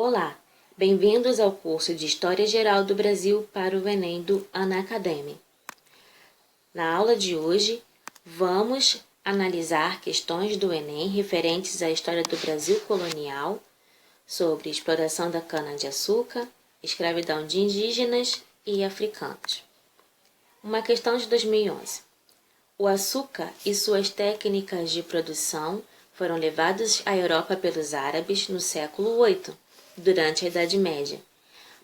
Olá, bem-vindos ao curso de História Geral do Brasil para o Enem do Unacademy. Na aula de hoje, vamos analisar questões do Enem referentes à história do Brasil colonial, sobre exploração da cana-de-açúcar, escravidão de indígenas e africanos. Uma questão de 2011. O açúcar e suas técnicas de produção foram levados à Europa pelos árabes no século VIII, durante a Idade Média,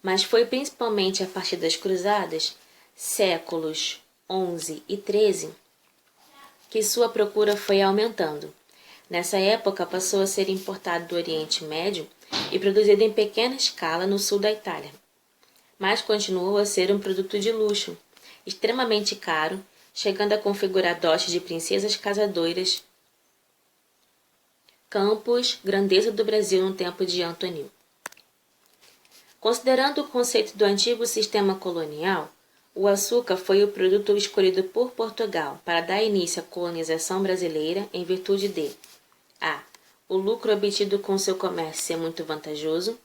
mas foi principalmente a partir das Cruzadas, séculos XI e XIII, que sua procura foi aumentando. Nessa época passou a ser importado do Oriente Médio e produzido em pequena escala no sul da Itália, mas continuou a ser um produto de luxo, extremamente caro, chegando a configurar dotes de princesas casadoras, campos, grandeza do Brasil no tempo de Antônio. Considerando o conceito do antigo sistema colonial, o açúcar foi o produto escolhido por Portugal para dar início à colonização brasileira em virtude de a. O lucro obtido com seu comércio ser muito vantajoso,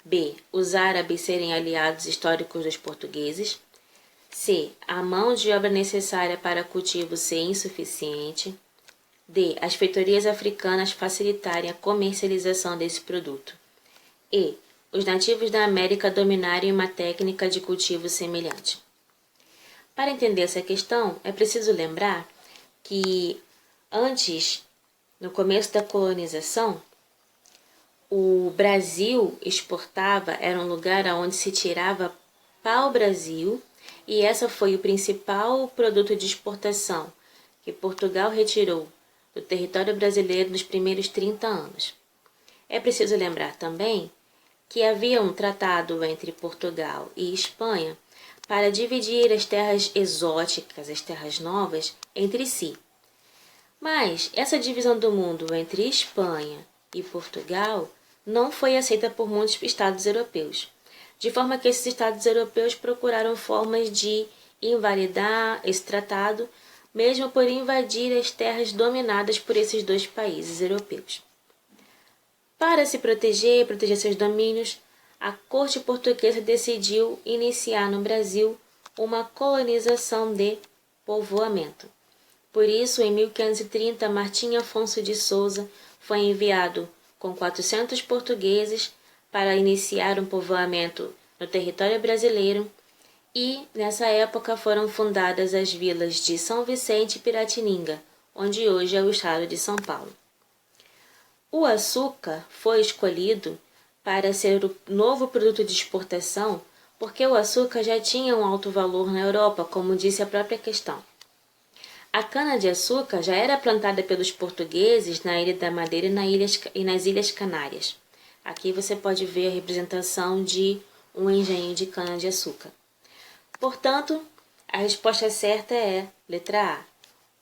b. Os árabes serem aliados históricos dos portugueses, c. A mão de obra necessária para cultivo ser insuficiente, d. As feitorias africanas facilitarem a comercialização desse produto, e. Os nativos da América dominarem uma técnica de cultivo semelhante. Para entender essa questão, é preciso lembrar que antes, no começo da colonização, o Brasil exportava, era um lugar onde se tirava pau-brasil, e essa foi o principal produto de exportação que Portugal retirou do território brasileiro nos primeiros 30 anos. É preciso lembrar também que havia um tratado entre Portugal e Espanha para dividir as terras exóticas, as terras novas, entre si. Mas essa divisão do mundo entre Espanha e Portugal não foi aceita por muitos estados europeus, de forma que esses estados europeus procuraram formas de invalidar esse tratado, mesmo por invadir as terras dominadas por esses dois países europeus. Para se proteger e proteger seus domínios, a corte portuguesa decidiu iniciar no Brasil uma colonização de povoamento. Por isso, em 1530, Martim Afonso de Souza foi enviado com 400 portugueses para iniciar um povoamento no território brasileiro e, nessa época, foram fundadas as vilas de São Vicente e Piratininga, onde hoje é o estado de São Paulo. O açúcar foi escolhido para ser o novo produto de exportação porque o açúcar já tinha um alto valor na Europa, como disse a própria questão. A cana-de-açúcar já era plantada pelos portugueses na Ilha da Madeira e nas Ilhas Canárias. Aqui você pode ver a representação de um engenho de cana-de-açúcar. Portanto, a resposta certa é letra A.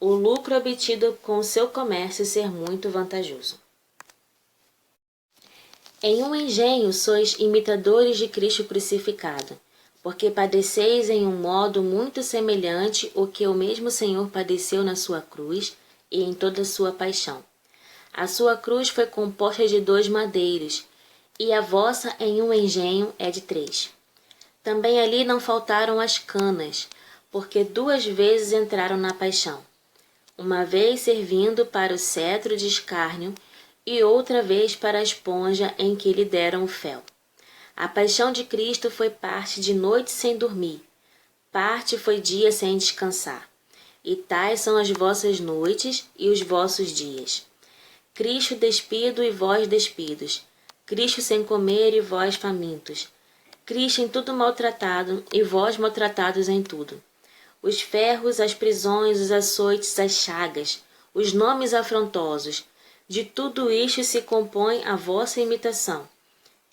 O lucro obtido com o seu comércio ser muito vantajoso. Em um engenho sois imitadores de Cristo crucificado, porque padeceis em um modo muito semelhante o que o mesmo Senhor padeceu na sua cruz e em toda a sua paixão. A sua cruz foi composta de 2 madeiros, e a vossa em um engenho é de 3. Também ali não faltaram as canas, porque 2 vezes entraram na paixão, uma vez servindo para o cetro de escárnio, e outra vez para a esponja em que lhe deram o fel. A paixão de Cristo foi parte de noite sem dormir, parte foi dia sem descansar. E tais são as vossas noites e os vossos dias. Cristo despido e vós despidos, Cristo sem comer e vós famintos, Cristo em tudo maltratado e vós maltratados em tudo. Os ferros, as prisões, os açoites, as chagas, os nomes afrontosos, de tudo isto se compõe a vossa imitação,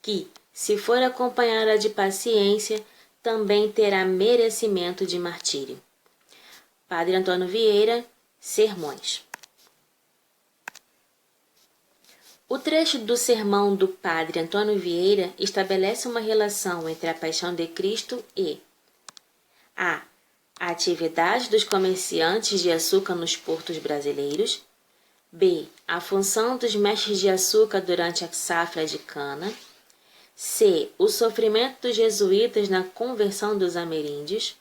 que, se for acompanhada de paciência, também terá merecimento de martírio. Padre Antônio Vieira, Sermões. O trecho do sermão do Padre Antônio Vieira estabelece uma relação entre a paixão de Cristo e a atividade dos comerciantes de açúcar nos portos brasileiros, b. A função dos mestres de açúcar durante a safra de cana, C. O sofrimento dos jesuítas na conversão dos ameríndios.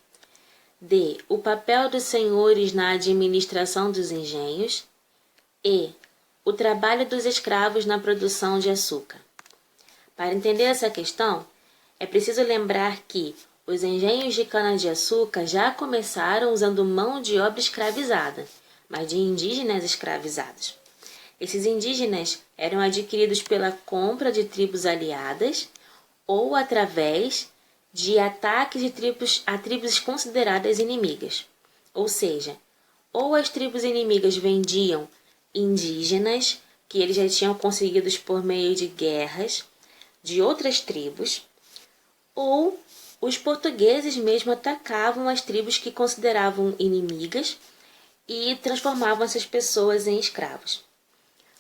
D. O papel dos senhores na administração dos engenhos. E. O trabalho dos escravos na produção de açúcar. Para entender essa questão, é preciso lembrar que os engenhos de cana-de-açúcar já começaram usando mão de obra escravizada, mas de indígenas escravizados. Esses indígenas eram adquiridos pela compra de tribos aliadas ou através de ataques de tribos consideradas inimigas. Ou seja, ou as tribos inimigas vendiam indígenas que eles já tinham conseguido por meio de guerras de outras tribos, ou os portugueses mesmo atacavam as tribos que consideravam inimigas e transformavam essas pessoas em escravos.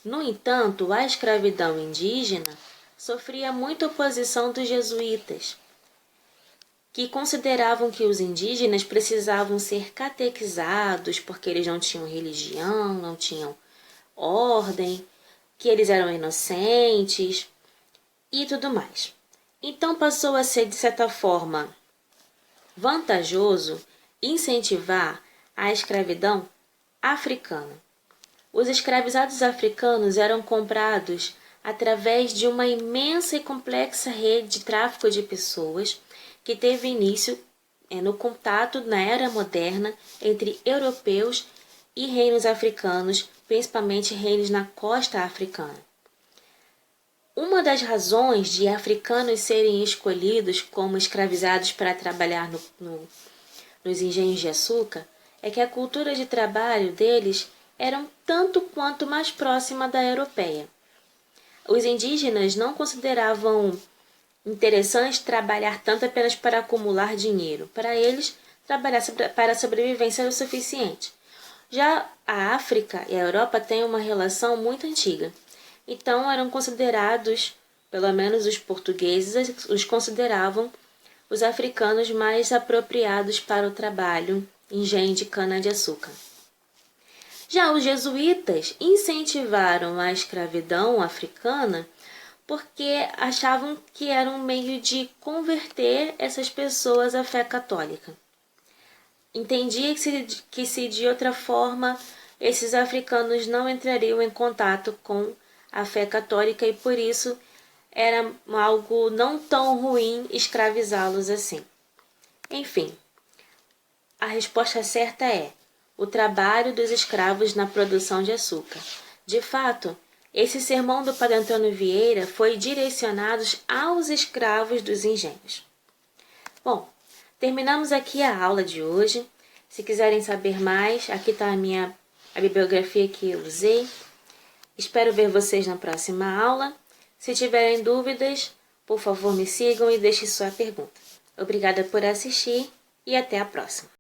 No entanto, a escravidão indígena sofria muita oposição dos jesuítas, que consideravam que os indígenas precisavam ser catequizados porque eles não tinham religião, não tinham ordem, que eles eram inocentes e tudo mais. Então passou a ser, de certa forma, vantajoso incentivar a escravidão africana. Os escravizados africanos eram comprados através de uma imensa e complexa rede de tráfico de pessoas que teve início no contato na era moderna entre europeus e reinos africanos, principalmente reinos na costa africana. Uma das razões de africanos serem escolhidos como escravizados para trabalhar nos engenhos de açúcar é que a cultura de trabalho deles era tanto quanto mais próxima da europeia. Os indígenas não consideravam interessante trabalhar tanto apenas para acumular dinheiro. Para eles, trabalhar para a sobrevivência era o suficiente. Já a África e a Europa têm uma relação muito antiga. Então, eram considerados, pelo menos os portugueses, os consideravam os africanos mais apropriados para o trabalho em engenho de cana-de-açúcar. Já os jesuítas incentivaram a escravidão africana porque achavam que era um meio de converter essas pessoas à fé católica. Entendia que se de outra forma esses africanos não entrariam em contato com a fé católica e por isso era algo não tão ruim escravizá-los assim. Enfim, a resposta certa é o trabalho dos escravos na produção de açúcar. De fato, esse sermão do Padre Antônio Vieira foi direcionado aos escravos dos engenhos. Bom, terminamos aqui a aula de hoje. Se quiserem saber mais, aqui está a bibliografia que eu usei. Espero ver vocês na próxima aula. Se tiverem dúvidas, por favor me sigam e deixem sua pergunta. Obrigada por assistir e até a próxima.